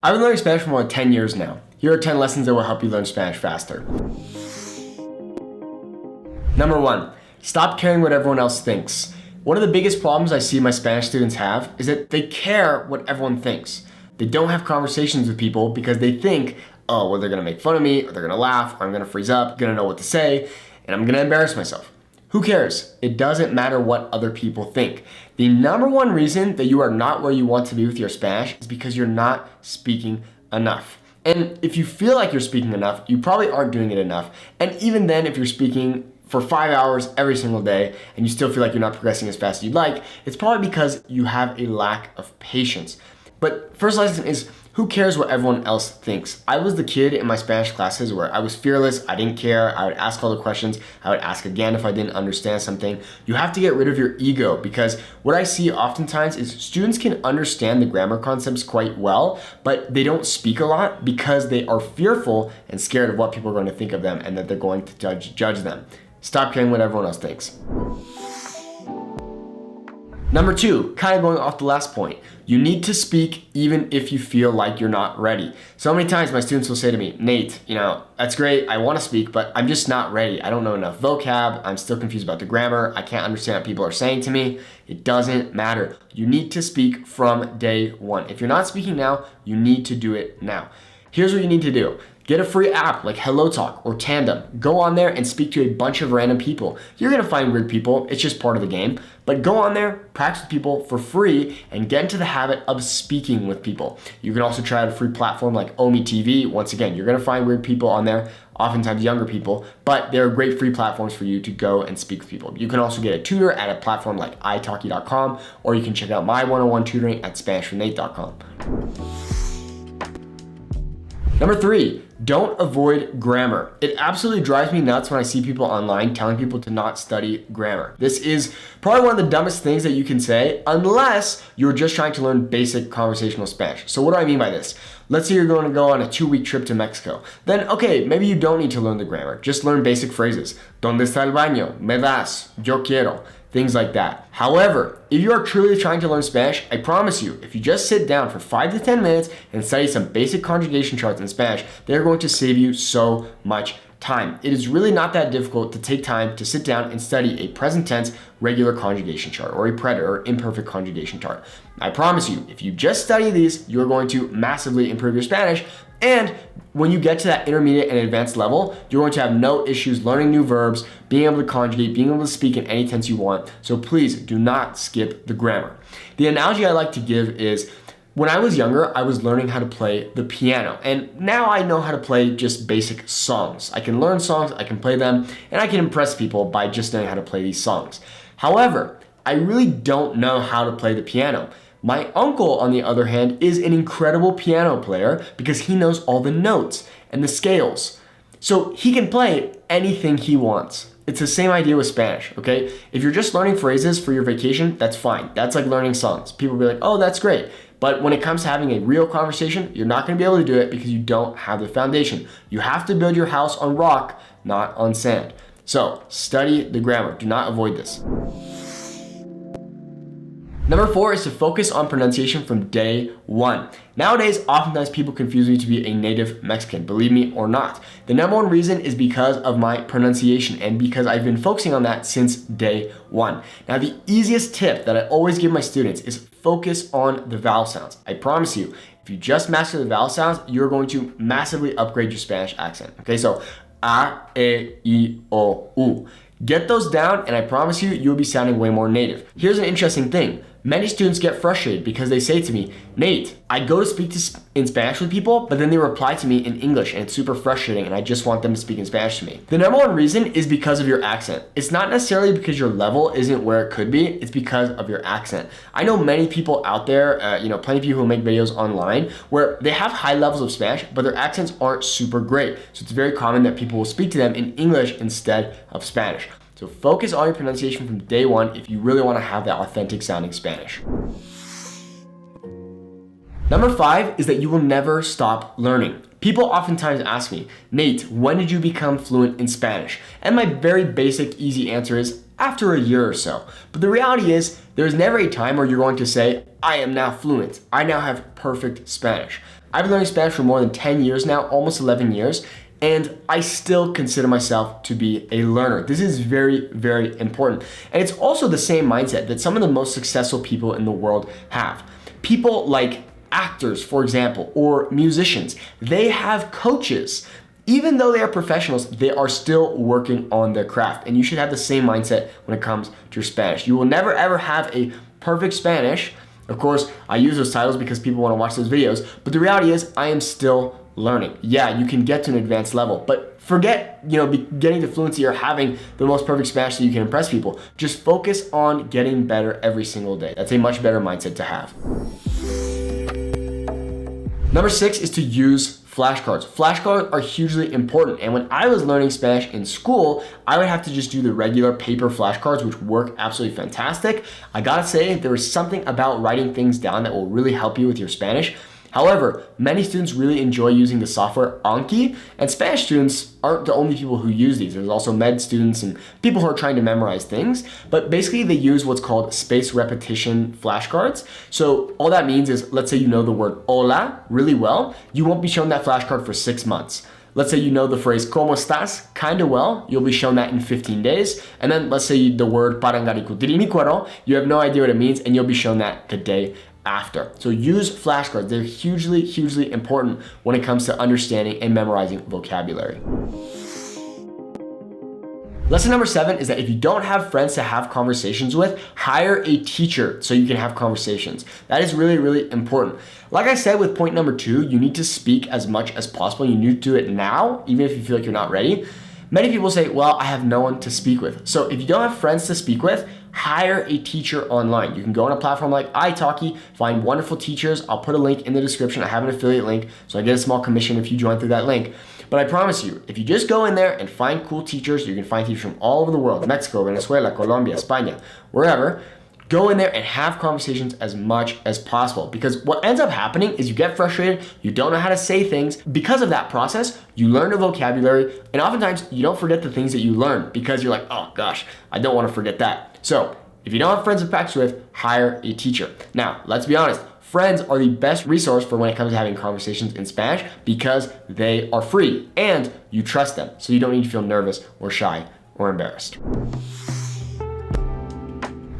I've been learning Spanish for more than 10 years now. Here are 10 lessons that will help you learn Spanish faster. Number 1, stop caring what everyone else thinks. One of the biggest problems I see my Spanish students have is that they care what everyone thinks. They don't have conversations with people because they think, oh, well, they're gonna make fun of me, or they're gonna laugh, or I'm gonna freeze up, gonna know what to say, and I'm gonna embarrass myself. Who cares? It doesn't matter what other people think. The number one reason that you are not where you want to be with your Spanish is because you're not speaking enough. And if you feel like you're speaking enough, you probably aren't doing it enough. And even then, if you're speaking for 5 hours every single day and you still feel like you're not progressing as fast as you'd like, it's probably because you have a lack of patience. But first lesson is, who cares what everyone else thinks? I was the kid in my Spanish classes where I was fearless, I didn't care, I would ask all the questions, I would ask again if I didn't understand something. You have to get rid of your ego, because what I see oftentimes is students can understand the grammar concepts quite well, but they don't speak a lot because they are fearful and scared of what people are going to think of them and that they're going to judge them. Stop caring what everyone else thinks. Number 2, kind of going off the last point, you need to speak even if you feel like you're not ready. So many times my students will say to me, Nate, that's great, I want to speak, but I'm just not ready. I don't know enough vocab, I'm still confused about the grammar, I can't understand what people are saying to me. It doesn't matter. You need to speak from day one. If you're not speaking now, you need to do it now. Here's what you need to do. Get a free app like HelloTalk or Tandem. Go on there and speak to a bunch of random people. You're gonna find weird people, it's just part of the game. But go on there, practice with people for free, and get into the habit of speaking with people. You can also try out a free platform like Omi TV. Once again, you're gonna find weird people on there, oftentimes younger people, but they're great free platforms for you to go and speak with people. You can also get a tutor at a platform like italki.com, or you can check out my one-on-one tutoring at SpanishWithNate.com. Number 3, don't avoid grammar. It absolutely drives me nuts when I see people online telling people to not study grammar. This is probably one of the dumbest things that you can say unless you're just trying to learn basic conversational Spanish. So what do I mean by this? Let's say you're going to go on a 2-week trip to Mexico. Then, okay, maybe you don't need to learn the grammar. Just learn basic phrases. ¿Dónde está el baño? Me das. Yo quiero. Things like that. However, if you are truly trying to learn Spanish, I promise you, if you just sit down for 5 to 10 minutes and study some basic conjugation charts in Spanish, they're going to save you so much time. It is really not that difficult to take time to sit down and study a present tense regular conjugation chart or a preterite or imperfect conjugation chart. I promise you, if you just study these, you're going to massively improve your Spanish. And when you get to that intermediate and advanced level, you're going to have no issues learning new verbs, being able to conjugate, being able to speak in any tense you want. So please do not skip the grammar. The analogy I like to give is, when I was younger, I was learning how to play the piano. And now I know how to play just basic songs. I can learn songs, I can play them, and I can impress people by just knowing how to play these songs. However, I really don't know how to play the piano. My uncle, on the other hand, is an incredible piano player because he knows all the notes and the scales. So he can play anything he wants. It's the same idea with Spanish, okay? If you're just learning phrases for your vacation, that's fine. That's like learning songs. People will be like, oh, that's great. But when it comes to having a real conversation, you're not gonna be able to do it because you don't have the foundation. You have to build your house on rock, not on sand. So study the grammar. Do not avoid this. Number 4 is to focus on pronunciation from day one. Nowadays, oftentimes people confuse me to be a native Mexican, believe me or not. The number one reason is because of my pronunciation and because I've been focusing on that since day one. Now, the easiest tip that I always give my students is focus on the vowel sounds. I promise you, if you just master the vowel sounds, you're going to massively upgrade your Spanish accent. Okay, so A, E, I, O, U. Get those down and I promise you, you'll be sounding way more native. Here's an interesting thing. Many students get frustrated because they say to me, Nate, I go to speak in Spanish with people, but then they reply to me in English and it's super frustrating and I just want them to speak in Spanish to me. The number one reason is because of your accent. It's not necessarily because your level isn't where it could be, it's because of your accent. I know many people out there, plenty of people who make videos online where they have high levels of Spanish, but their accents aren't super great. So it's very common that people will speak to them in English instead of Spanish. So focus on your pronunciation from day one if you really want to have that authentic sounding Spanish. Number 5 is that you will never stop learning. People oftentimes ask me, Nate, when did you become fluent in Spanish? And my very basic, easy answer is after a year or so. But the reality is, there's never a time where you're going to say, I am now fluent. I now have perfect Spanish. I've been learning Spanish for more than 10 years now, almost 11 years, and I still consider myself to be a learner. This is very, very important. And it's also the same mindset that some of the most successful people in the world have. People like actors, for example, or musicians, they have coaches. Even though they are professionals, they are still working on their craft. And you should have the same mindset when it comes to your Spanish. You will never ever have a perfect Spanish. Of course, I use those titles because people want to watch those videos, but the reality is I am still learning. Yeah, you can get to an advanced level, but forget, getting to fluency or having the most perfect Spanish so you can impress people. Just focus on getting better every single day. That's a much better mindset to have. Number 6 is to use flashcards. Flashcards are hugely important. And when I was learning Spanish in school, I would have to just do the regular paper flashcards, which work absolutely fantastic. I gotta say, there is something about writing things down that will really help you with your Spanish. However, many students really enjoy using the software Anki, and Spanish students aren't the only people who use these. There's also med students and people who are trying to memorize things, but basically they use what's called space repetition flashcards. So all that means is, let's say you know the word hola really well, you won't be shown that flashcard for 6 months. Let's say you know the phrase ¿Cómo estás? Kind of well, you'll be shown that in 15 days. And then let's say the word parangaricutirinikuaro, you have no idea what it means, and you'll be shown that the day after. So use flashcards. They're hugely, hugely important when it comes to understanding and memorizing vocabulary. Lesson number 7 is that if you don't have friends to have conversations with, hire a teacher so you can have conversations. That is really, really important. Like I said with point number 2, you need to speak as much as possible. You need to do it now, even if you feel like you're not ready. Many people say, well, I have no one to speak with. So if you don't have friends to speak with, hire a teacher online. You can go on a platform like italki, find wonderful teachers. I'll put a link in the description. I have an affiliate link, so I get a small commission if you join through that link. But I promise you, if you just go in there and find cool teachers, you can find teachers from all over the world, Mexico, Venezuela, Colombia, España, wherever. Go in there and have conversations as much as possible, because what ends up happening is you get frustrated, you don't know how to say things. Because of that process, you learn the vocabulary, and oftentimes you don't forget the things that you learn because you're like, oh gosh, I don't want to forget that. So if you don't have friends to practice with, hire a teacher. Now, let's be honest, friends are the best resource for when it comes to having conversations in Spanish because they are free and you trust them, so you don't need to feel nervous or shy or embarrassed.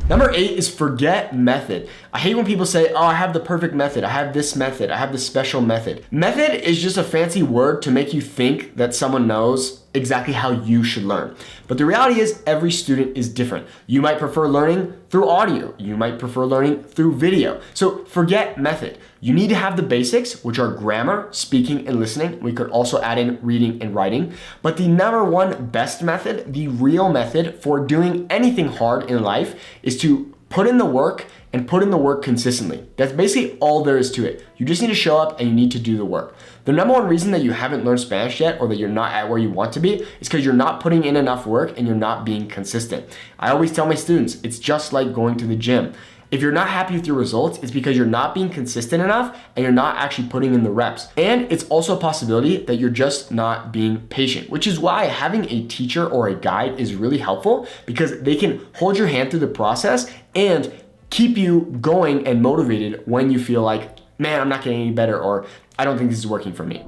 Number 8 is forget method. I hate when people say, oh, I have the perfect method, I have this method, I have the special method. Method is just a fancy word to make you think that someone knows exactly how you should learn. But the reality is every student is different. You might prefer learning through audio. You might prefer learning through video. So forget method. You need to have the basics, which are grammar, speaking, and listening. We could also add in reading and writing. But the number one best method, the real method for doing anything hard in life, is to put in the work and put in the work consistently. That's basically all there is to it. You just need to show up and you need to do the work. The number one reason that you haven't learned Spanish yet, or that you're not at where you want to be, is because you're not putting in enough work and you're not being consistent. I always tell my students, it's just like going to the gym. If you're not happy with your results, it's because you're not being consistent enough and you're not actually putting in the reps. And it's also a possibility that you're just not being patient, which is why having a teacher or a guide is really helpful, because they can hold your hand through the process and keep you going and motivated when you feel like, man, I'm not getting any better, or I don't think this is working for me.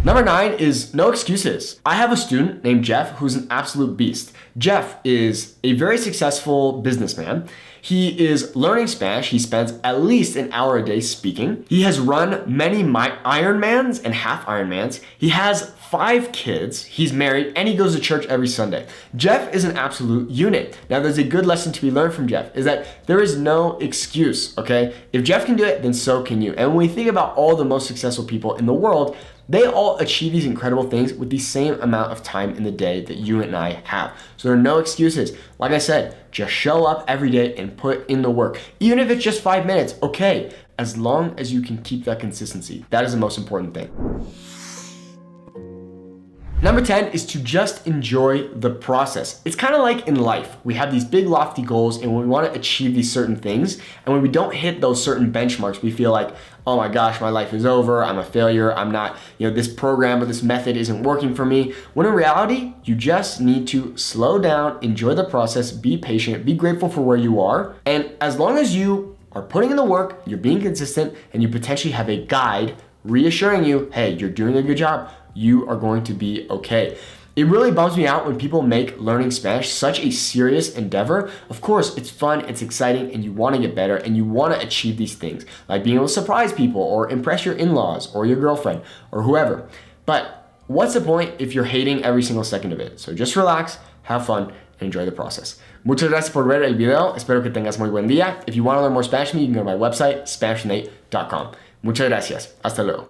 Number 9 is no excuses. I have a student named Jeff who's an absolute beast. Jeff is a very successful businessman. He is learning Spanish. He spends at least an hour a day speaking. He has run many Ironmans and half Ironmans. He has 5 kids. He's married and he goes to church every Sunday. Jeff is an absolute unit. Now, there's a good lesson to be learned from Jeff, is that there is no excuse, okay? If Jeff can do it, then so can you. And when we think about all the most successful people in the world, they all achieve these incredible things with the same amount of time in the day that you and I have. So there are no excuses. Like I said, just show up every day and put in the work. Even if it's just 5 minutes, okay, as long as you can keep that consistency. That is the most important thing. Number 10 is to just enjoy the process. It's kind of like in life. We have these big lofty goals and we want to achieve these certain things. And when we don't hit those certain benchmarks, we feel like, oh my gosh, my life is over. I'm a failure. I'm not, this program or this method isn't working for me. When in reality, you just need to slow down, enjoy the process, be patient, be grateful for where you are. And as long as you are putting in the work, you're being consistent, and you potentially have a guide reassuring you, hey, you're doing a good job, you are going to be okay. It really bums me out when people make learning Spanish such a serious endeavor. Of course, it's fun, it's exciting, and you want to get better, and you want to achieve these things, like being able to surprise people or impress your in-laws or your girlfriend or whoever. But what's the point if you're hating every single second of it? So just relax, have fun, and enjoy the process. Muchas gracias por ver el video. Espero que tengas muy buen día. If you want to learn more Spanish from me, you can go to my website, SpanishNate.com. Muchas gracias. Hasta luego.